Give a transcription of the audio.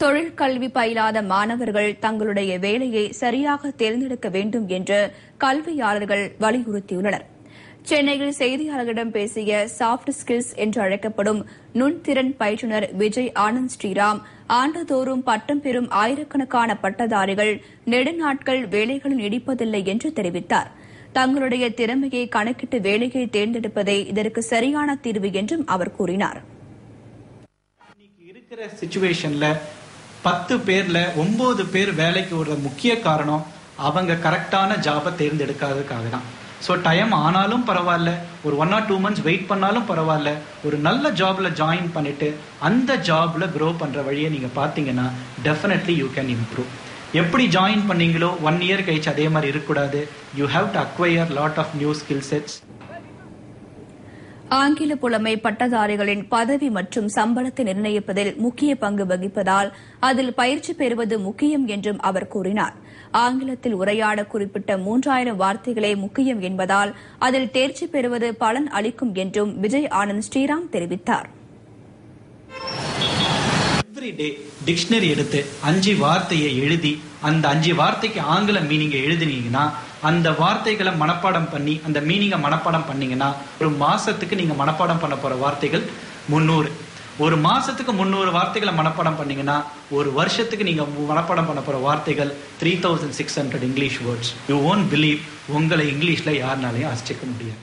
தொழிற்கல்வி பயிலாத மாணவர்கள் தங்களுடைய வேலையை சரியாக தேர்ந்தெடுக்க வேண்டும் என்று கல்வியாளர்கள் வலியுறுத்தியுள்ளனர். சென்னையில் செய்தியாளர்களிடம் பேசிய சாப்ட் ஸ்கில்ஸ் என்று அழைக்கப்படும் நுண்திறன் பயிற்றுநர் விஜய் ஆனந்த் ஸ்ரீராம், ஆண்டுதோறும் பட்டம் பெறும் ஆயிரக்கணக்கான பட்டதாரிகள் நெடுநாட்கள் வேலைகளில் நீடிப்பதில்லை என்று தெரிவித்தார். தங்களுடைய திறமையை கணக்கிட்டு வேலையை தேர்ந்தெடுப்பதே இதற்கு சரியான தீர்வு என்றும் அவர் கூறினார். இருக்கிற சிச்சுவேஷன்ல 10 பேர்ல 9 பேர் வேலைக்கு வர முக்கிய காரணம் அவங்க கரெக்டான ஜாபை தேர்ந்தெடுக்காததுக்காக தான். ஸோ டைம் ஆனாலும் பரவாயில்ல, ஒரு 1 or 2 months வெயிட் பண்ணாலும் பரவாயில்ல, ஒரு நல்ல ஜாப்ல ஜாயின் பண்ணிட்டு அந்த ஜாப்ல க்ரோ பண்ற வழியை நீங்க பாத்தீங்கன்னா டெஃபினெட்லி யூ கேன் இம்ப்ரூவ். எப்படி ஜாயின் பண்ணீங்களோ 1 year கழிச்சு அதே மாதிரி இருக்கக்கூடாது. You have to acquire lot of new skill sets. ஆங்கில புலமை பட்டதாரிகளின் பதவி மற்றும் சம்பளத்தை நிர்ணயிப்பதில் முக்கிய பங்கு வகிப்பதால் அதில் பயிற்சி பெறுவது முக்கியம் என்றும் அவர் கூறினார். ஆங்கிலத்தில் உரையாட குறிப்பிட்ட 3000 வார்த்தைகளே முக்கியம் என்பதால் அதில் தேர்ச்சி பெறுவது பலன் அளிக்கும் என்றும் விஜய் ஆனந்த் ஸ்ரீராம் தெரிவித்தார். எவ்ரிடே டிக்ஷனரி எடுத்து 5 வார்த்தையை எழுதி அந்த 5 வார்த்தைக்கு ஆங்கில மீனிங்கை எழுதினீங்கன்னா அந்த வார்த்தைகளை மனப்பாடம் பண்ணி அந்த மீனிங்கை மனப்பாடம் பண்ணீங்கன்னா ஒரு மாசத்துக்கு நீங்க மனப்பாடம் பண்ண போற வார்த்தைகள் 300. ஒரு மாசத்துக்கு 300 வார்த்தைகளை மனப்பாடம் பண்ணீங்கன்னா ஒரு வருஷத்துக்கு நீங்க மனப்பாடம் பண்ண போற வார்த்தைகள் 3600 English words. You won't believe உங்களை இங்கிலீஷ்ல யாருனாலையும் ஆச்சரிக்க முடியாது.